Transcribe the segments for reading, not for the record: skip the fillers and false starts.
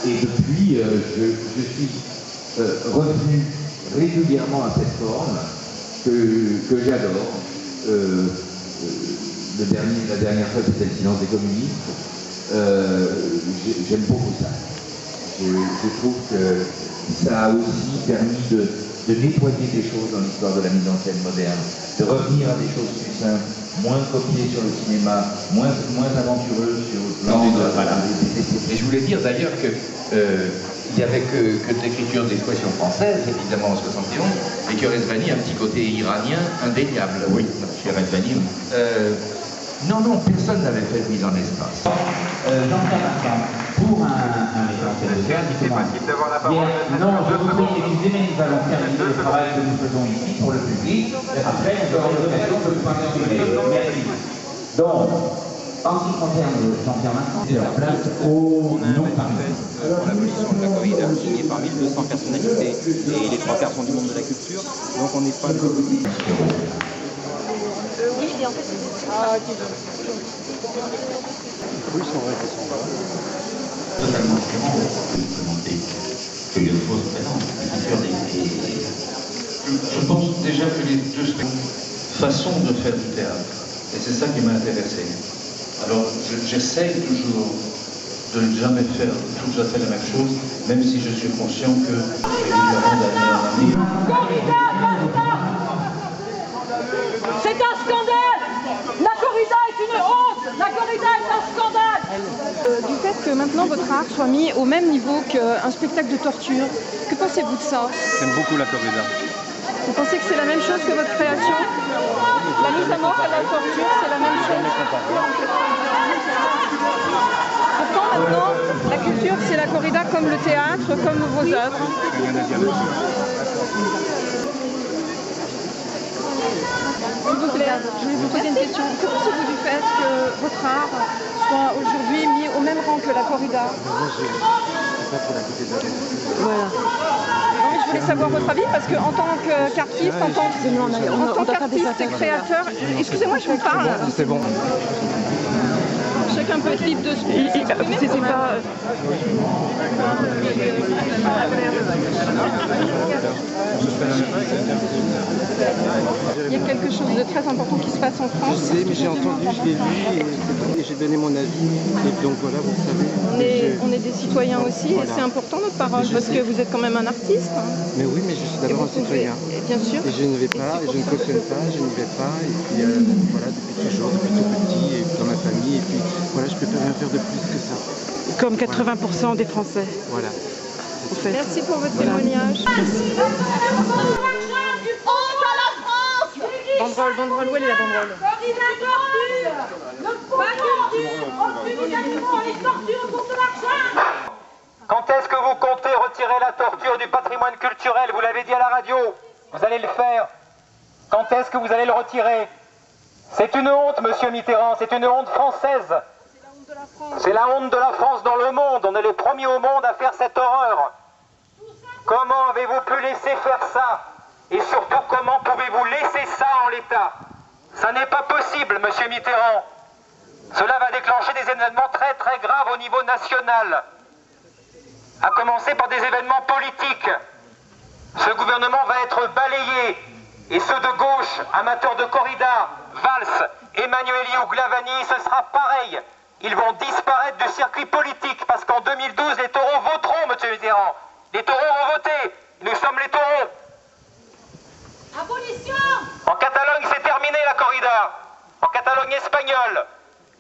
Et depuis, je suis revenu régulièrement à cette forme que j'adore. La dernière fois, c'était le silence des communistes. J'aime beaucoup ça. Je trouve que ça a aussi permis de nettoyer des choses dans l'histoire de la mise en scène moderne, de revenir à des choses plus simples, moins copiées sur le cinéma, moins aventureuses sur le plan voilà. Et je voulais dire d'ailleurs que il n'y avait que de l'écriture d'expression française, évidemment en 71, et que Rezvani a un petit côté iranien indéniable. Oui, chez Rezvani. Non, personne n'avait fait Nuit dans l'espace. Jean-Pierre Marchand, pour un metteur en scène de théâtre, il commence. Non, je vous prie, excusez, mais nous allons terminer le travail que nous faisons ici pour le public. Après, nous aurons l'occasion de le pointer. Merci. Donc, en ce qui concerne Jean-Pierre Marchand, c'est leur place au nom Paris. Pour l'abolition de la corrida, signé par 1200 personnalités, et les 3 quarts sont du monde de la culture, donc on n'est pas... Oui, et en fait, c'est... Ah, ok. Oui, c'est vrai, c'est vrai. Totalement différent de présenter que les fausses présences. Je pense déjà que les deux façons de faire du théâtre, et c'est ça qui m'a intéressé. Alors, j'essaye toujours de ne jamais faire tout à fait la même chose, même si je suis conscient que évidemment d'année en année. C'est un scandale! La corrida est une honte! La corrida est un scandale! Du fait que maintenant votre art soit mis au même niveau qu'un spectacle de torture, que pensez-vous de ça? J'aime beaucoup la corrida. Vous pensez que c'est la même chose que votre création? La mise à mort et la torture, c'est la même chose? Pourtant maintenant, la culture c'est la corrida comme le théâtre, comme vos œuvres. S'il vous plaît, je vais vous poser une question. Que pensez-vous du fait que votre art soit aujourd'hui mis au même rang que la corrida? Voilà. Non, mais je voulais savoir votre avis parce qu'en tant qu'artiste, en tant qu'artiste et créateur, excusez-moi, je vous parle. C'est bon. Chacun peut être libre de s'exprimer. C'était pas... Il y a quelque chose de très important qui se passe en France. Je sais, mais j'ai entendu, je l'ai lu et j'ai donné mon avis. Et donc voilà, vous savez. On est des citoyens aussi, voilà. Et c'est important notre parole parce que vous êtes quand même un artiste. Mais oui, mais je suis d'abord un citoyen. Bien sûr. Et je ne vais pas, et je ne cautionne pas, je n'y vais pas. Et puis voilà, depuis toujours, depuis tout petit, et dans ma famille. Et puis voilà, je ne peux rien faire de plus que ça. Comme 80% des Français. Voilà. En fait. Merci pour votre témoignage. Merci. Banderole, où est la banderole? Quand est-ce que vous comptez retirer la torture du patrimoine culturel? Vous l'avez dit à la radio, vous allez le faire. Quand est-ce que vous allez le retirer? C'est une honte, monsieur Mitterrand, c'est une honte française. C'est la honte de la France dans le monde. On est les premiers au monde à faire cette horreur. Comment avez-vous pu laisser faire ça? Et surtout, comment pouvez-vous laisser ça en l'état? Ça n'est pas possible, monsieur Mitterrand. Cela va déclencher des événements très très graves au niveau national. À commencer par des événements politiques. Ce gouvernement va être balayé. Et ceux de gauche, amateurs de corrida, Valls, Emmanueli ou Glavani, ce sera pareil. Ils vont disparaître du circuit politique parce qu'en 2012, les taureaux voteront, monsieur Mitterrand. Les taureaux vont voter. Nous sommes les taureaux. Abolition! En Catalogne, c'est terminé la corrida. En Catalogne espagnole.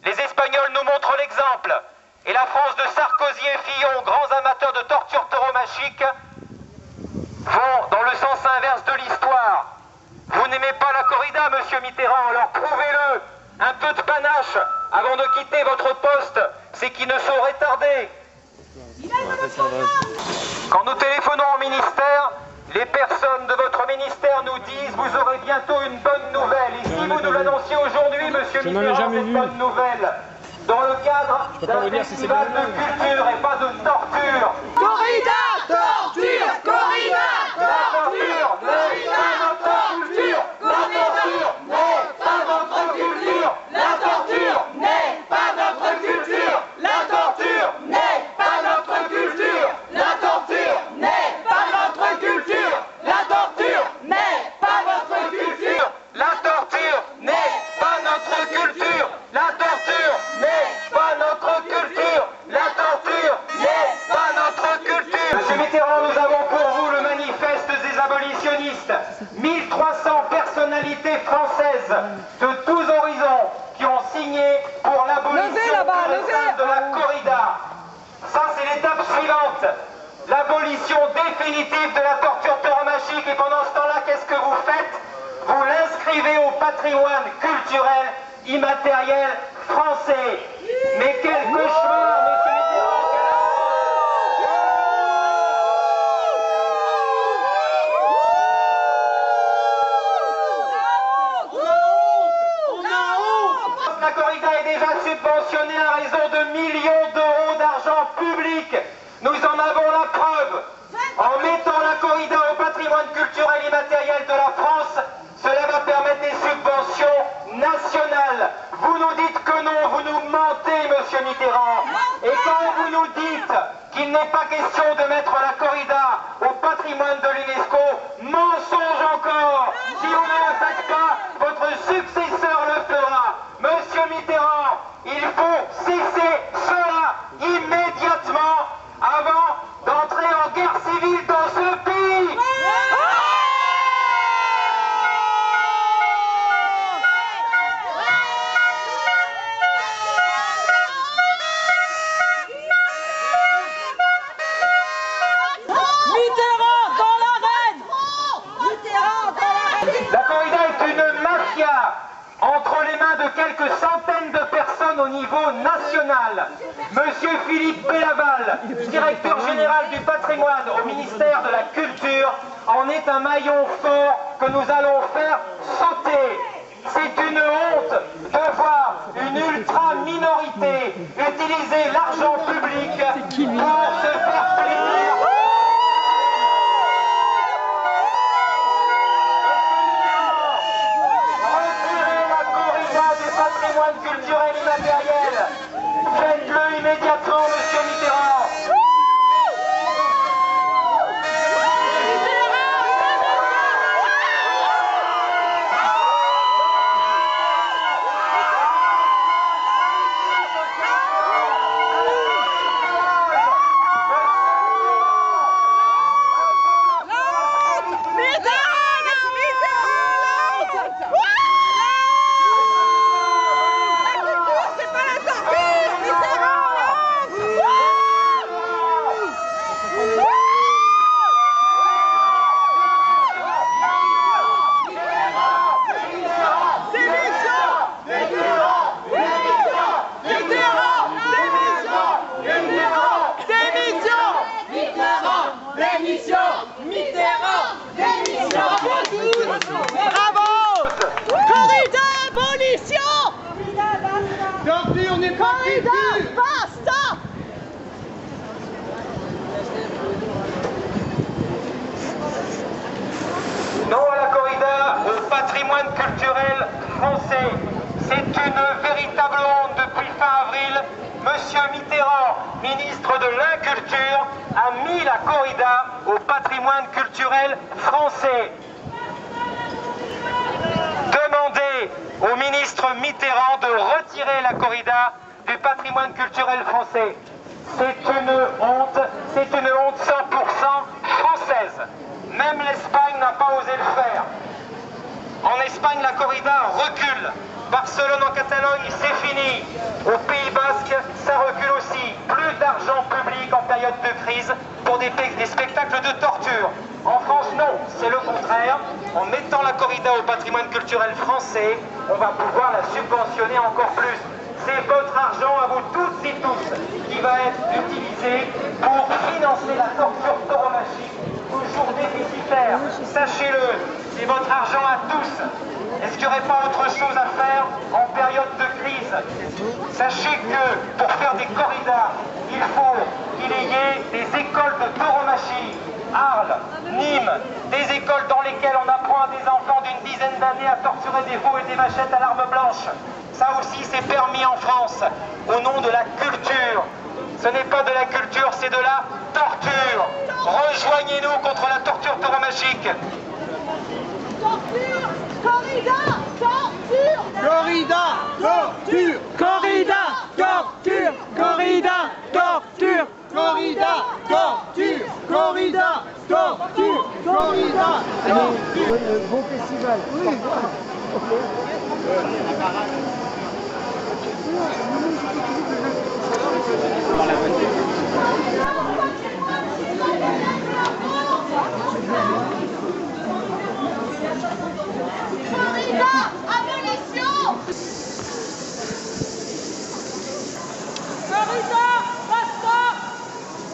Les Espagnols nous montrent l'exemple. Et la France de Sarkozy et Fillon, grands amateurs de torture tauromachique, vont dans le sens inverse de l'histoire. Vous n'aimez pas la corrida, monsieur Mitterrand, alors prouvez-le. Un peu de panache avant de quitter votre poste, c'est qui ne saurait tarder. Quand nous téléphonons au ministère, les personnes de votre ministère nous disent vous aurez bientôt une bonne nouvelle. Et si vous nous l'annonciez aujourd'hui, monsieur Mitterrand, cette bonne nouvelle, dans le cadre d'un festival de culture et pas de torture. Corrida! Torture! Corrida! Torture! Corrida! Torture! La torture n'est pas notre culture! La torture n'est pas notre culture! La torture n'est pas notre culture! collaborationnistes, 1300 personnalités françaises de tous horizons qui ont signé pour l'abolition de la corrida. Ça, c'est l'étape suivante. L'abolition définitive de la torture tauromachique. Et pendant ce temps-là, qu'est-ce que vous faites? Vous l'inscrivez au patrimoine culturel immatériel français. Mais quel cauchemar, monsieur Mitterrand! La corrida est déjà subventionnée à raison de millions d'euros d'argent public. Nous en avons la preuve. En mettant la corrida au patrimoine culturel immatériel de la France, cela va permettre des subventions nationales. Vous nous dites que non, vous nous mentez, monsieur Mitterrand. Et quand vous nous dites qu'il n'est pas question de mettre la corrida au patrimoine de l'UNESCO, mensonge encore. Si vous ne le faites pas, votre successeur le fera. Monsieur Mitterrand, il faut cesser cela immédiatement avant d'entrer en guerre civile dans ce pays. La corrida est une mafia entre les mains de quelques centaines de personnes au niveau national. Monsieur Philippe Bellaval, directeur général du patrimoine au ministère de la Culture, en est un maillon fort que nous allons faire sauter. C'est une honte de voir une ultra-minorité utiliser l'argent public pour se faire plaisir. Patrimoine culturel immatériel. Faites-le immédiatement, monsieur Mitterrand. Non à la corrida, au patrimoine culturel français. C'est une véritable honte. Depuis fin avril, monsieur Mitterrand, ministre de l'Inculture, a mis la corrida au patrimoine culturel français. Demandez au ministre Mitterrand de retirer la corrida du patrimoine culturel français. C'est une honte 100% française. Même l'Espagne n'a pas osé le faire. En Espagne, la corrida recule. Barcelone en Catalogne, c'est fini. Au Pays Basque, ça recule aussi. Plus d'argent public en période de crise pour des spectacles de torture. En France, non, c'est le contraire. En mettant la corrida au patrimoine culturel français, on va pouvoir la subventionner encore plus. C'est votre argent à vous toutes et tous qui va être utilisé pour financer la torture tauromachique, toujours déficitaire. Sachez-le, c'est votre argent à tous. Est-ce qu'il n'y aurait pas autre chose à faire en période de crise? Sachez que pour faire des corridas, il faut qu'il y ait des écoles de tauromachie, Arles, Nîmes, des écoles dans lesquelles on apprend à des enfants d'une dizaine d'années à torturer des veaux et des vachettes à l'arme blanche. Ça aussi, c'est permis en France, au nom de la culture. Ce n'est pas de la culture, c'est de la torture. Rejoignez-nous contre la torture tauromachique. Torture, corrida, torture. Corrida, torture, corrida, torture, corrida, torture. corrida, torture, corrida, torture, corrida, torture. Bon festival. Oui. Corrida, abolition! Corrida, basta!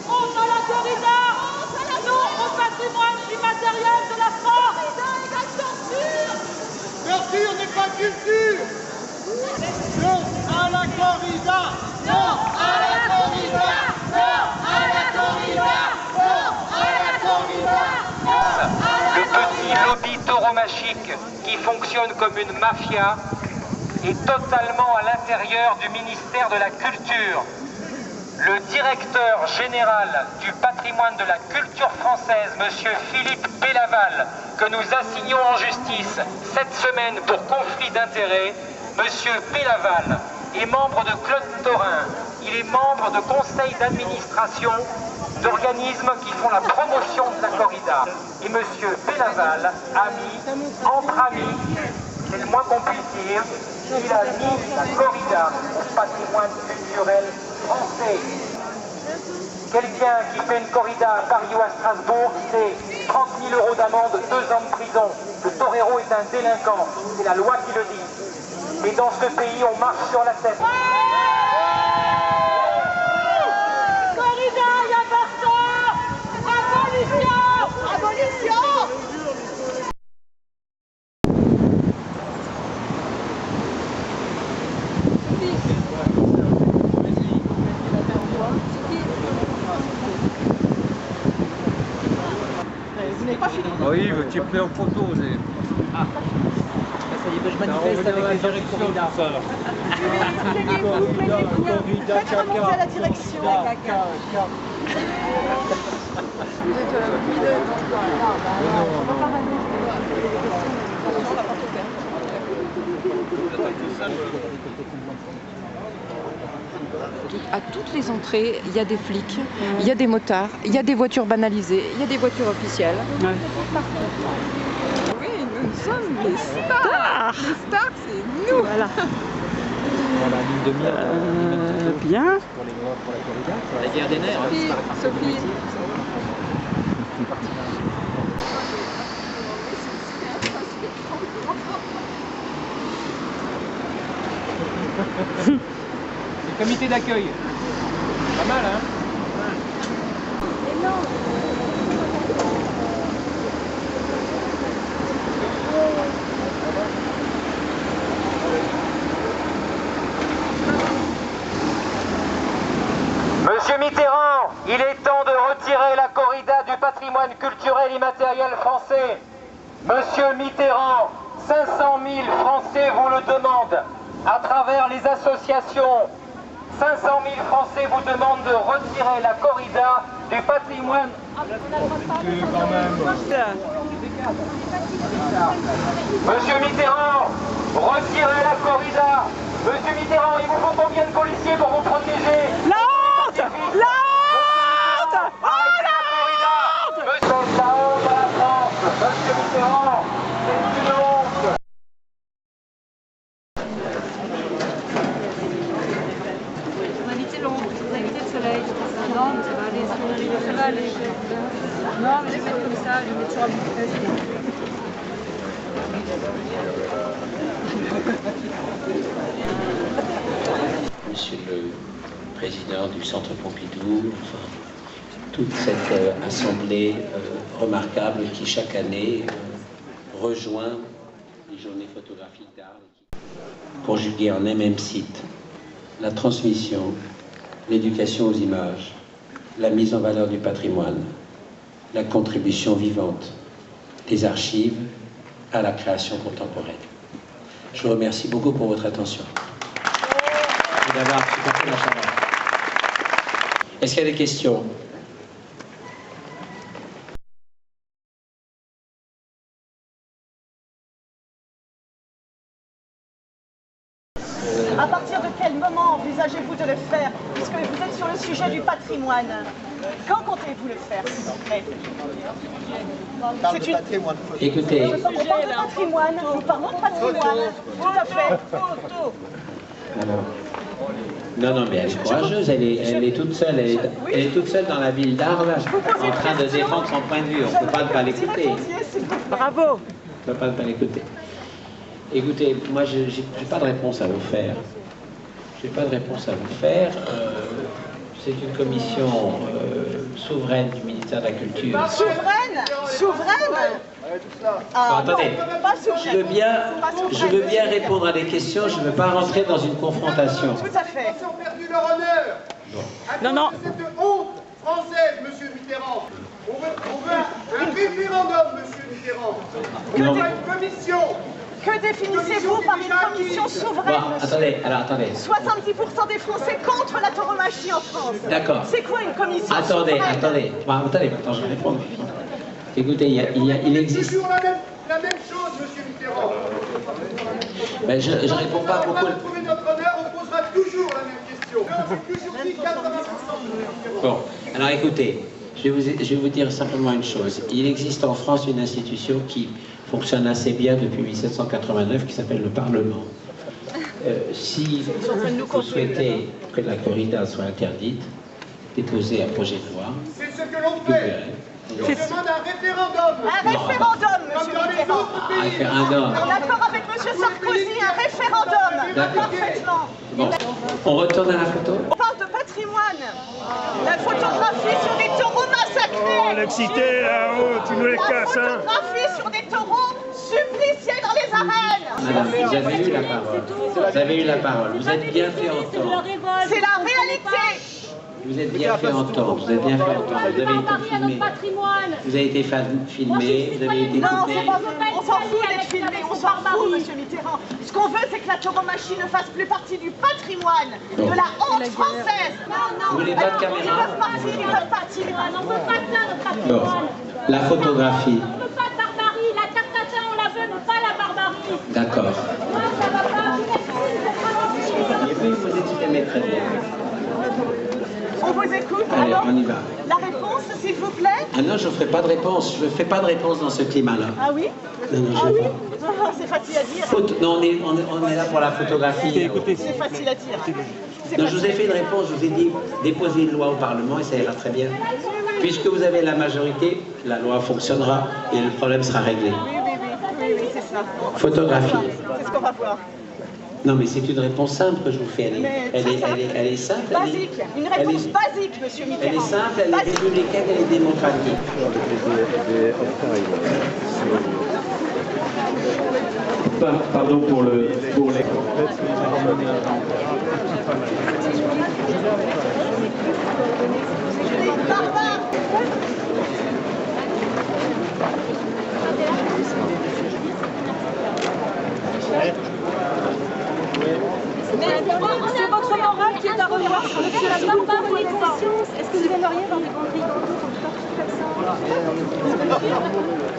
Honte à la corrida! Non au patrimoine immatériel de la France! Corrida égale torture! Torture n'est pas culture. Non à la corrida. Non à la corrida. Non à la corrida. Non à la corrida. Le petit lobby tauromachique qui fonctionne comme une mafia est totalement à l'intérieur du ministère de la Culture. Le directeur général du patrimoine de la culture française, M. Philippe Pélaval, que nous assignons en justice cette semaine pour conflit d'intérêts, M. Pélaval est membre de Claude Thorin, il est membre de conseils d'administration d'organismes qui font la promotion de la corrida. Et M. Pélaval a mis, entre amis, c'est le moins qu'on puisse dire, il a mis la corrida au patrimoine culturel français. Quelqu'un qui fait une corrida à Paris ou à Strasbourg, c'est 30 000 € d'amende, 2 ans de prison. Le torero est un délinquant, c'est la loi qui le dit. Et dans ce pays, on marche sur la tête. Corrida, y'a basta! Abolition! Abolition! Oui, tu es pris en photo. Ça y est, je manifeste avec les directions de ça. Faites remonter à la direction, À toutes les entrées, il y a des flics, il y a des motards, il y a des voitures banalisées, il y a des voitures officielles. Oui, nous sommes les stars. Les stars, c'est nous. Voilà. Voilà, une demi-heure. Bien. Pour la corrida. La guerre des nerfs. Sophie. Le comité d'accueil. Pas mal, hein? Monsieur Mitterrand, il est temps de retirer la corrida du patrimoine culturel immatériel français. Monsieur Mitterrand, 500 000 Français vous le demandent à travers les associations. 500 000 Français vous demandent de retirer la corrida du patrimoine. Monsieur Mitterrand, retirez la corrida. Monsieur Mitterrand, il vous faut combien de policiers pour vous protéger? La honte! La honte! Arrêtez la corrida. Monsieur, c'est la honte à la France. Monsieur Mitterrand, c'est une honte. On va éviter l'ombre, on va éviter le soleil. Non, mais ça va aller, ça va aller. Non, mais je vais mettre comme ça, je vais mettre sur un bout de feuille. Monsieur le Président du Centre Pompidou, enfin, toute cette assemblée remarquable qui chaque année rejoint les journées photographiques d'art pour juguer en un même site la transmission, l'éducation aux images, la mise en valeur du patrimoine, la contribution vivante des archives à la création contemporaine. Je vous remercie beaucoup pour votre attention et d'avoir supporté la chaleur. Est-ce qu'il y a des questions? À partir de quel moment envisagez-vous de le faire? Puisque vous êtes sur le sujet du patrimoine. Quand comptez-vous le faire, s'il vous plaît? Écoutez, on parle de patrimoine, nous parlons de patrimoine. Tout à fait. alors, non, mais elle est courageuse, elle est toute seule, elle est toute seule dans la ville d'Arles, en train de défendre son point de vue. On ne peut pas ne pas l'écouter. Bravo. On ne peut pas ne pas l'écouter. Écoutez, moi, je n'ai pas de réponse à vous faire. Je n'ai pas de réponse à vous faire. C'est une commission souveraine du ministère de la Culture. Souveraine? Souveraine? Bon, attendez, pas souveraine. je veux bien répondre à des questions, je ne veux pas rentrer dans une confrontation. Tout à fait. Ils ont perdu leur honneur. Non. Cette honte française, monsieur Mitterrand. On veut un référendum, monsieur Mitterrand. On veut une commission. Que définissez-vous par une commission souveraine? Bon, attendez. 70% des Français contre la tauromachie en France. D'accord. C'est quoi une commission Attendez. souveraine? Attends, je vais répondre. Écoutez, il existe... Toujours la même chose, monsieur Mitterrand. Ben, je réponds pas beaucoup. On va retrouver notre honneur, on posera toujours la même question. C'est toujours dit 80%, monsieur Mitterrand. Bon, alors écoutez, je vais vous dire simplement une chose. Il existe en France une institution qui fonctionne assez bien depuis 1789 qui s'appelle le Parlement. Si vous souhaitez que la corrida soit interdite, déposez un projet de loi. C'est ce que l'on fait. On demande un référendum. Un référendum, monsieur Mitterrand. Un référendum. En accord avec monsieur Sarkozy, un référendum. Parfaitement. Bon, on retourne à la photo. On parle de patrimoine. La photographie sur des taureaux massacrés. Oh, l'excité là-haut, tu nous les casses, hein. La photographie sur des taureaux suppliciés dans les arènes. Madame, vous avez eu la parole. Vous avez eu la parole. Vous êtes bien fait entendre. C'est la réalité. Vous êtes bien fait entendre. Vous avez été filmé. Vous avez été filmé. Vous avez été Non, coupé. on s'en fout d'être filmé. On s'en fout, monsieur Mitterrand. Ce qu'on veut, c'est que la tauromachie ne fasse plus partie du patrimoine, de la honte française. Vous voulez pas de caméra? Ils peuvent partir. On ne veut pas ça, notre Bon, patrimoine. la photographie. On ne veut pas de barbarie. La carte tatin, on la veut, mais pas la barbarie. D'accord. Non, ça va pas. Vous vous exprimez très bien. On vous écoute. Allez, Alors, on y va. la réponse, s'il vous plaît. Ah non, je ne ferai pas de réponse. Je ne fais pas de réponse dans ce climat-là. Ah oui? Non, Ah oui? Ah, c'est facile à dire. Non, on est là pour la photographie. C'est facile à dire. Non, je vous ai fait une réponse. Je vous ai dit déposez une loi au Parlement et ça ira très bien. Puisque vous avez la majorité, la loi fonctionnera et le problème sera réglé. Oui, c'est ça. Photographie. C'est ce qu'on va voir. Non, mais c'est une réponse simple que je vous fais. Elle est simple. Basique. Une réponse basique, monsieur Mitterrand. Elle est simple, elle est républicaine, elle est démocratique. Pardon pour les... C'est votre moral qui est à revoir. Est-ce que vous aimeriez avoir des grandes rigoles comme ça?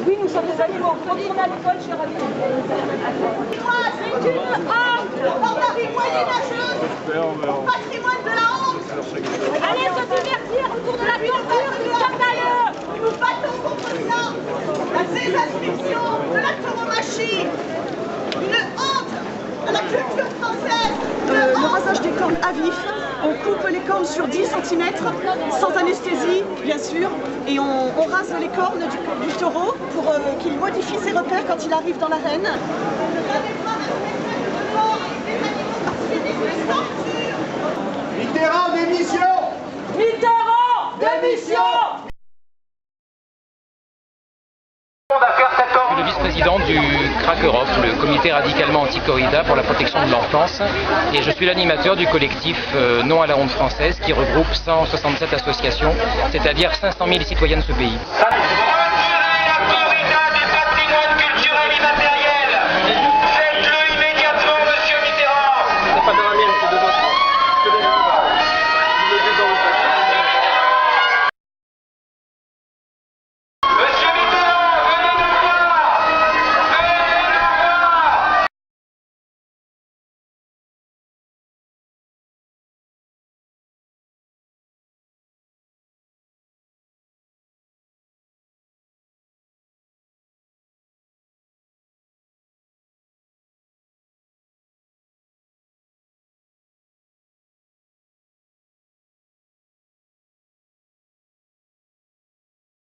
Oui, nous sommes des animaux. Retournez à l'école, cher ami. C'est une honte. Barbarie moyenâgeuse. Patrimoine de la honte. Allez se divertir autour de la torture, c'est scandaleux. Nous nous battons contre ça. La désinscription de la tauromachie. Une honte à la culture française. Le rasage des cornes à vif. On coupe les cornes sur 10 cm, sans anesthésie, bien sûr, et on rase les cornes du taureau pour qu'il modifie ses repères quand il arrive dans l'arène. Mitterrand, démission! Mitterrand, démission! Le vice-président du CRAC Europe, le comité radicalement anti-corrida pour la protection de l'enfance, et je suis l'animateur du collectif Non à la honte française qui regroupe 167 associations, c'est-à-dire 500 000 citoyens de ce pays.